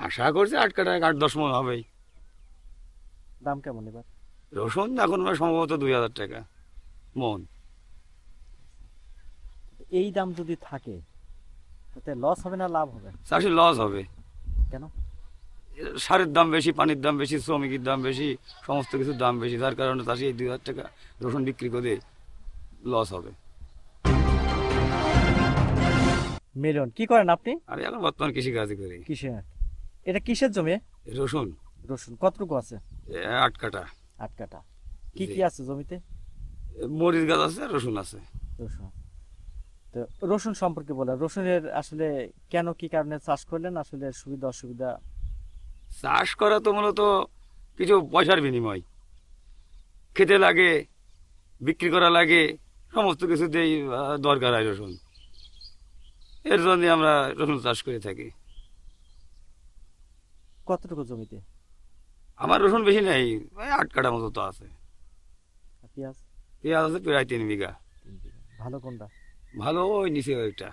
আশা করছি 8 কাঠা 8-10 মণ হবেই। দাম কেমন এবার? রসুন এখন সম্ভবত 2000 টাকা মন। এই দাম যদি থাকে তাতে লস হবে না লাভ হবে? চাষি লস হবে। কেন? সারের দাম বেশি, পানির দাম বেশি, শ্রমিকের দাম বেশি, সমস্ত কিছুর দাম বেশি, যার কারণে চাষি এই 2000 টাকা রসুন বিক্রি করে লস হবে। মিলন কি করেন আপনি? আর এখন বর্তমান কৃষিকাজ করি। কিসে? এটা কিসের জমি? রসুন রসুন কতটুকু আছে? 8 কাঠা। 8 কাঠা। কি জি। কি আছে জমিতে? মরিচ গাছ আছে আর রসুন আছে। রসুন। তো রসুন সম্পর্কে বলেন, রসুনের আসলে কেন কি কারণে চাষ করলেন, আসলে সুবিধা অসুবিধা? চাষ করা তো মূলত কিছু পয়সার বিনিময়, খেতে লাগে, বিক্রি করা লাগে, সমস্ত কিছুতেই দরকার হয় রসুন। এর জন্য আমরা রসুন চাষ করে থাকি। কতটুকু জমিতে? আমার রসুন বেশি নেই, ওই 8 কাঠা মতো তো আছে। আর পেঁয়াজ? পেঁয়াজ আছে প্রায় 3 বিঘা। 3 বিঘা। ভালো কোনটা? ভালো ওই নিচে ওইটা।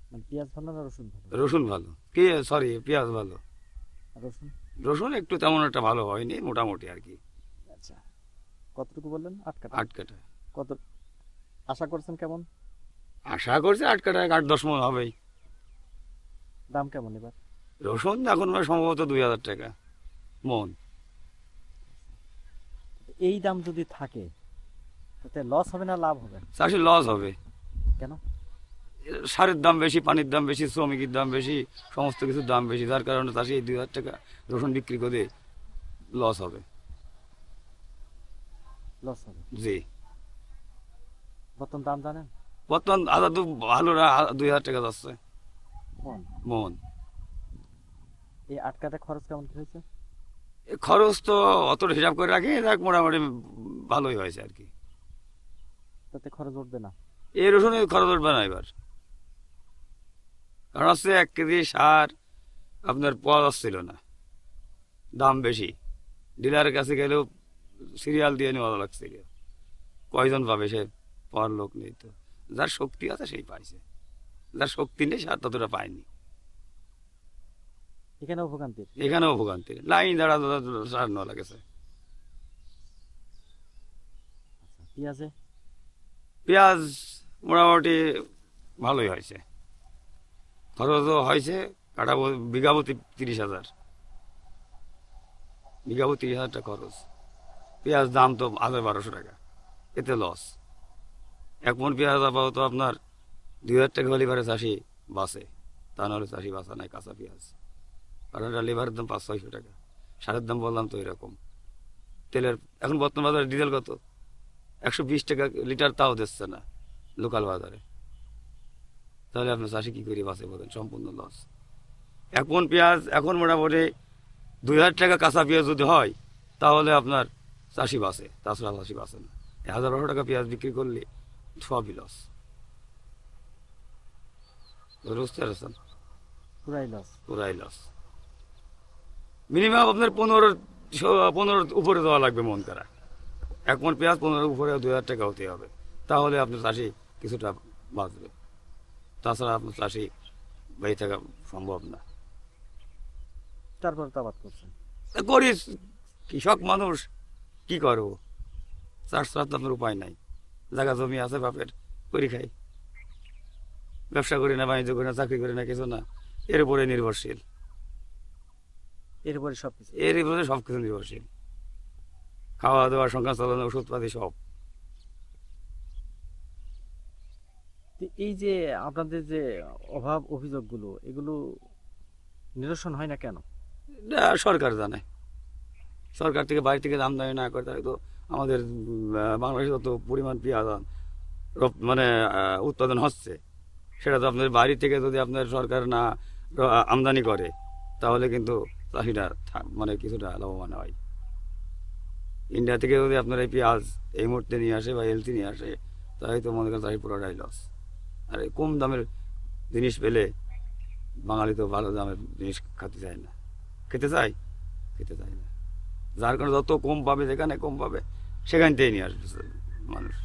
মানে পেঁয়াজ ভালো না রসুন ভালো? রসুন ভালো, কি সরি পেঁয়াজ ভালো। আর রসুন? রসুন একটু তেমন একটা ভালো হয়নি, মোটামুটি আর কি। আচ্ছা, কতটুকু বললেন? 8 কাঠা। 8 কাঠা। কত আশা করছেন কেমন? আশা করছি 8 কাঠা 8-10 মণ হবেই। দাম কেমন এবার? রসুন এখন সম্ভবত 2000 টাকা মন। এই দাম যদি থাকে তাতে লস হবে না লাভ হবে? চাষি লস হবে। কেন? সারের দাম বেশি, পানির দাম বেশি, শ্রমিকের দাম বেশি, সমস্ত কিছুর দাম বেশি, যার কারণে চাষি এই 2000 টাকা রসুন বিক্রি করে লস হবে। লস হবে। জি। বর্তমান দাম জানেন? বর্তমান আদা তো ভালো না, 2000 টাকা যাচ্ছে কোন? মন। এই 8 কাঠা খরচ কেমন কি হয়েছে? এ খরচ তো অত হিসাব করে রাখি, দেখ মোটামুটি ভালোই হয়েছে আর কি। তাতে খরচ উঠবে না? এই রসুনে খরচ উঠবে না এবার, কারণ হচ্ছে 1 কেজি সার আপনার পাওয়া যাচ্ছিল না, দাম বেশি। ডিলারের কাছে গেলেও সিরিয়াল দিয়ে নেওয়া লাগছে, কয়জন পাবে, সে পাওয়ার লোক নেই তো। যার শক্তি আছে সেই পাইছে, যার শক্তি নেই সার ততটা পায়নি। এখানেও ভোগান্তি? এখানেও ভোগান্তি, লাইন দাঁড়া সার নেওয়া লাগেছে। পেঁয়াজে? পেঁয়াজ মোটামুটি ভালোই হয়েছে, খরচও হয়েছে। কাটা বিঘা প্রতি 30,000, বিঘা প্রতি 30,000 টাকা খরচ। পেঁয়াজ দাম তো 1,000-1,200 টাকা, এতে লস। 1 মণ পেঁয়াজ আপাতত আপনার 2,000 টাকা হলে এবারে চাষি বাঁচে, তা নাহলে চাষি বাঁচা নাই কাঁচা পেঁয়াজ। কারণ এটা লেবারের দাম 500-600 টাকা, সারের দাম বললাম তো এরকম। তেলের এখন বর্তমান বাজারে ডিজেল কত? 120 টাকা লিটার, তাও দিচ্ছে না লোকাল বাজারে। তাহলে আপনার চাষি কি করে বাঁচে বলেন? সম্পূর্ণ লস। 1 মণ পেঁয়াজ এখন মোটামুটি 2,000 টাকা কাঁচা পেঁয়াজ যদি হয় তাহলে আপনার চাষি বাঁচে, তাছাড়া চাষি বাঁচে না। 1,000-1,200 টাকা পেঁয়াজ বিক্রি করলে সবই লস। বুঝতে পারছেন? পুরাই লস? পুরাই লস। মিনিমাম আপনার 15 উপরে দেওয়া লাগবে মন করা। 1 মণ পেঁয়াজ 15 উপরে 2,000 টাকা হতে হবে, তাহলে আপনার চাষি কিছুটা বাঁচবে। তাছাড়া আপনার চাষি বেঁচে থাকা সম্ভব না। তারপর তো আবাদ করছেন? তা করি, কৃষক মানুষ, কি করবো? চাষ ছাড়া তো আপনার উপায় নাই। জায়গা জমি আছে বাপের, করি খাই। ব্যবসা করি না, বাণিজ্য করি না, চাকরি করি না, কিছু না, এর উপরে নির্ভরশীল। এরপরে সবকিছু? এর উপরে সবকিছু নির্ভরশীল, খাওয়া দাওয়া, সংসার চালানো, ওষুধপাতি সব। তো এই যে আপনাদের যে অভাব অভিযোগগুলো, এগুলো নিরসন হয় না কেন? এটা সরকার জানে। সরকার থেকে বাইরে থেকে আমদানি না করে তাহলে তো আমাদের বাংলাদেশে যত পরিমাণ পেঁয়াজ মানে উৎপাদন হচ্ছে, সেটা তো আপনার বাইরে থেকে যদি আপনার সরকার না আমদানি করে তাহলে কিন্তু চাষিরা মানে কিছুটা লাভবান হয়। ইন্ডিয়া থেকে যদি আপনার এই পেঁয়াজ এই মুহূর্তে নিয়ে আসে বা এলসি নিয়ে আসে, তাহলে তো মনে করেন চাষি পুরোটাই লস। আর এই কম দামের জিনিস পেলে বাঙালি তো ভালো দামের জিনিস খেতে চায় না, খেতে চায়, খেতে চায় না। যার কারণে যত কম পাবে, যেখানে কম পাবে সেখান থেকেই নিয়ে আসবে মানুষ।